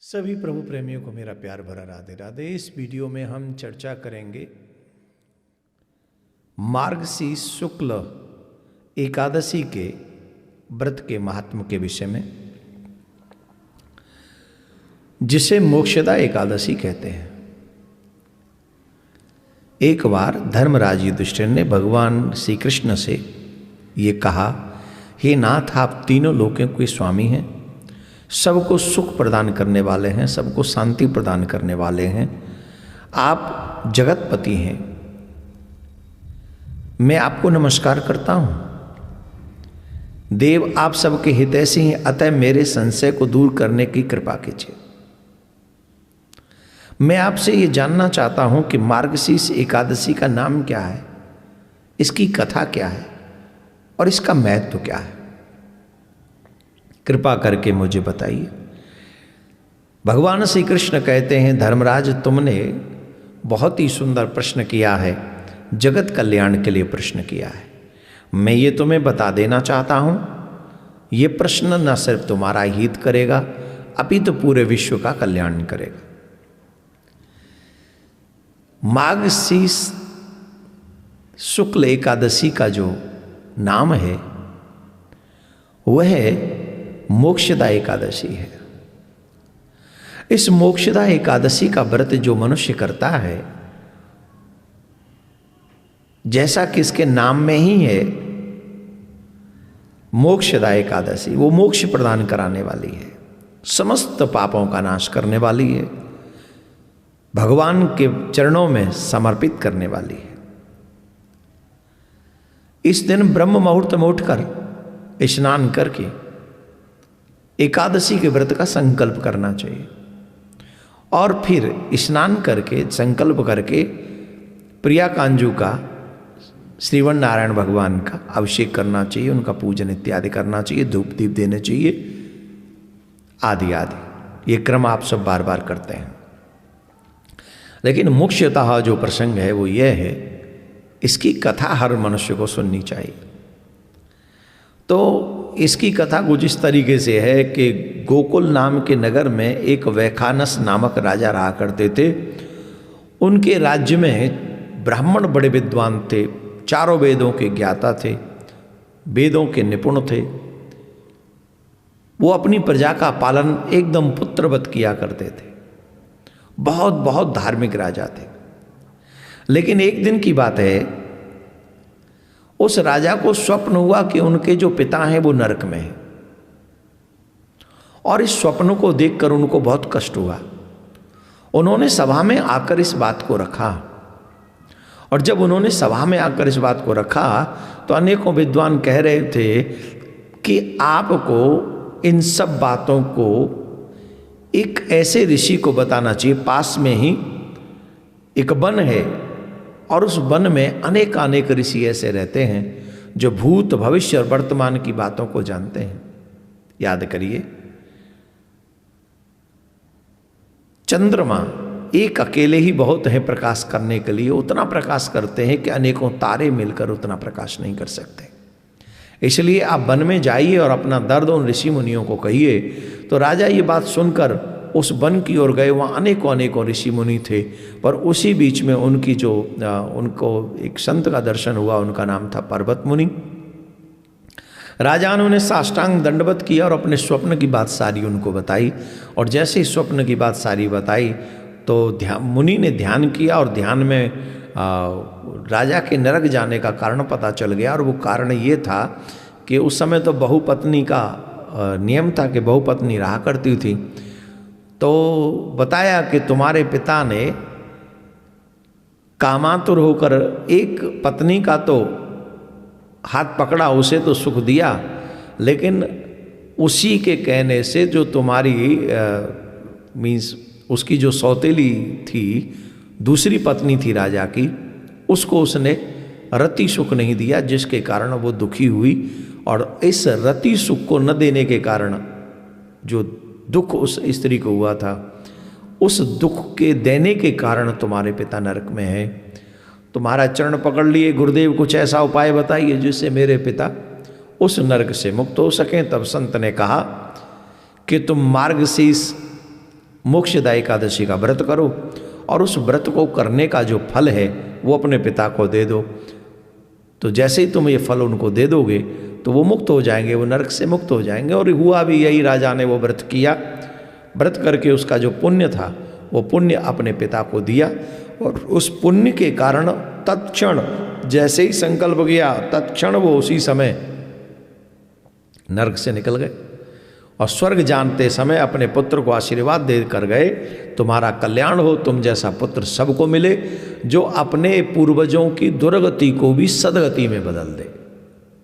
सभी प्रभु प्रेमियों को मेरा प्यार भरा राधे राधे। इस वीडियो में हम चर्चा करेंगे मार्गशीर्ष शुक्ल एकादशी के व्रत के महात्म के विषय में, जिसे मोक्षदा एकादशी कहते हैं। एक बार धर्मराज युधिष्ठिर ने भगवान श्री कृष्ण से ये कहा, हे नाथ, आप तीनों लोकों के स्वामी हैं, सबको सुख प्रदान करने वाले हैं, सबको शांति प्रदान करने वाले हैं, आप जगतपति हैं, मैं आपको नमस्कार करता हूं। देव आप सबके हितैषी हैं, अतः मेरे संशय को दूर करने की कृपा कीजिए। मैं आपसे ये जानना चाहता हूं कि मार्गशीर्ष एकादशी का नाम क्या है, इसकी कथा क्या है और इसका महत्व क्या है, कृपा करके मुझे बताइए। भगवान श्री कृष्ण कहते हैं, धर्मराज, तुमने बहुत ही सुंदर प्रश्न किया है, जगत कल्याण के लिए प्रश्न किया है। मैं ये तुम्हें बता देना चाहता हूं, ये प्रश्न न सिर्फ तुम्हारा हित करेगा अपितु पूरे विश्व का कल्याण करेगा। मार्गशीर्ष शुक्ल एकादशी का जो नाम है वह मोक्षदा एकादशी है। इस मोक्षदा एकादशी का व्रत जो मनुष्य करता है, जैसा कि इसके नाम में ही है मोक्षदा एकादशी, वो मोक्ष प्रदान कराने वाली है, समस्त पापों का नाश करने वाली है, भगवान के चरणों में समर्पित करने वाली है। इस दिन ब्रह्म मुहूर्त में उठकर स्नान करके एकादशी के व्रत का संकल्प करना चाहिए और फिर स्नान करके संकल्प करके प्रिया कांजू का, श्रीवन नारायण भगवान का अभिषेक करना चाहिए, उनका पूजन इत्यादि करना चाहिए, धूप दीप देने चाहिए, आदि आदि। ये क्रम आप सब बार बार करते हैं। लेकिन मुख्यतः जो प्रसंग है वो यह है, इसकी कथा हर मनुष्य को सुननी चाहिए। तो इसकी कथा कुछ इस तरीके से है कि गोकुल नाम के नगर में एक वैखानस नामक राजा रहा करते थे। उनके राज्य में ब्राह्मण बड़े विद्वान थे, चारों वेदों के ज्ञाता थे, वेदों के निपुण थे। वो अपनी प्रजा का पालन एकदम पुत्रवत किया करते थे, बहुत बहुत धार्मिक राजा थे। लेकिन एक दिन की बात है, उस राजा को स्वप्न हुआ कि उनके जो पिता हैं वो नरक में हैं, और इस स्वप्न को देखकर उनको बहुत कष्ट हुआ। उन्होंने सभा में आकर इस बात को रखा, और जब उन्होंने सभा में आकर इस बात को रखा तो अनेकों विद्वान कह रहे थे कि आपको इन सब बातों को एक ऐसे ऋषि को बताना चाहिए। पास में ही एक वन है और उस वन में अनेक ऋषि ऐसे रहते हैं जो भूत भविष्य और वर्तमान की बातों को जानते हैं। याद करिए, चंद्रमा एक अकेले ही बहुत है प्रकाश करने के लिए, उतना प्रकाश करते हैं कि अनेकों तारे मिलकर उतना प्रकाश नहीं कर सकते। इसलिए आप वन में जाइए और अपना दर्द उन ऋषि मुनियों को कहिए। तो राजा ये बात सुनकर उस वन की ओर गए। वहाँ अनेकों ऋषि मुनि थे, पर उसी बीच में उनकी जो उनको एक संत का दर्शन हुआ, उनका नाम था पर्वत मुनि। राजा ने उन्हें साष्टांग दंडवत किया और अपने स्वप्न की बात सारी उनको बताई। और जैसे ही स्वप्न की बात सारी बताई तो मुनि ने ध्यान किया, और ध्यान में राजा के नरक जाने का कारण पता चल गया। और वो कारण ये था कि उस समय तो बहुपत्नी का नियम था कि बहुपत्नी रहा करती थी। तो बताया कि तुम्हारे पिता ने कामातुर होकर एक पत्नी का तो हाथ पकड़ा, उसे तो सुख दिया, लेकिन उसी के कहने से जो तुम्हारी मीन्स उसकी जो सौतेली थी, दूसरी पत्नी थी राजा की, उसको उसने रति सुख नहीं दिया, जिसके कारण वो दुखी हुई। और इस रति सुख को न देने के कारण जो दुख उस स्त्री को हुआ था, उस दुख के देने के कारण तुम्हारे पिता नरक में है। तुम्हारा चरण पकड़ लिए, गुरुदेव कुछ ऐसा उपाय बताइए जिससे मेरे पिता उस नरक से मुक्त हो सकें। तब संत ने कहा कि तुम मार्गशीर्ष मोक्षदा एकादशी का व्रत करो और उस व्रत को करने का जो फल है वो अपने पिता को दे दो। तो जैसे ही तुम ये फल उनको दे दोगे तो वो मुक्त हो जाएंगे, वो नरक से मुक्त हो जाएंगे। और हुआ भी यही, राजा ने वो व्रत किया, व्रत करके उसका जो पुण्य था वो पुण्य अपने पिता को दिया और उस पुण्य के कारण तत्क्षण जैसे ही संकल्प किया तत्क्षण वो उसी समय नरक से निकल गए और स्वर्ग जानते समय अपने पुत्र को आशीर्वाद दे कर गए, तुम्हारा कल्याण हो, तुम जैसा पुत्र सबको मिले जो अपने पूर्वजों की दुर्गति को भी सदगति में बदल दे।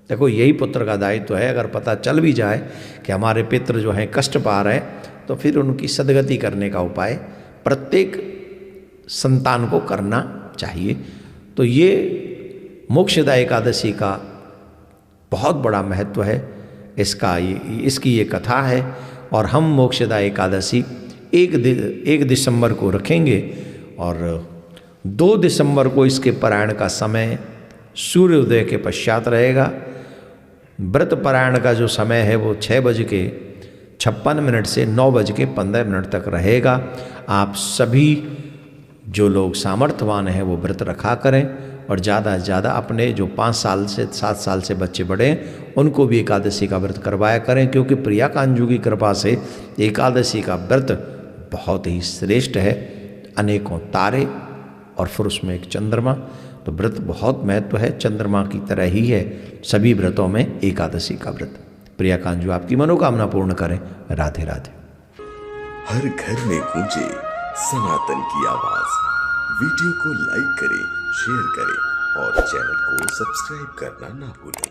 देखो यही पुत्र का दायित्व है। अगर पता चल भी जाए कि हमारे पितृ जो हैं कष्ट पा रहे हैं तो फिर उनकी सदगति करने का उपाय प्रत्येक संतान को करना चाहिए। तो ये मोक्षदा एकादशी का बहुत बड़ा महत्व है, इसकी ये कथा है। और हम मोक्षदा एकादशी 1 दिसंबर को रखेंगे और 2 दिसंबर को इसके पारायण का समय सूर्योदय के पश्चात रहेगा। व्रत पारायण का जो समय है वो 6:56 से 9:15 तक रहेगा। आप सभी जो लोग सामर्थ्यवान हैं वो व्रत रखा करें और ज़्यादा से ज़्यादा अपने जो 5 साल से 7 साल से बच्चे बड़े हैं उनको भी एकादशी का व्रत करवाया करें, क्योंकि प्रिया कांजू की कृपा से एकादशी का व्रत बहुत ही श्रेष्ठ है। अनेकों तारे और फिर उसमें एक चंद्रमा, तो व्रत बहुत महत्व है, चंद्रमा की तरह ही है सभी व्रतों में एकादशी का व्रत। प्रिया कांजू आपकी मनोकामना पूर्ण करें। राधे राधे। हर घर में गूंजे सनातन की आवाज। वीडियो को लाइक करें, शेयर करें और चैनल को सब्सक्राइब करना ना भूलें।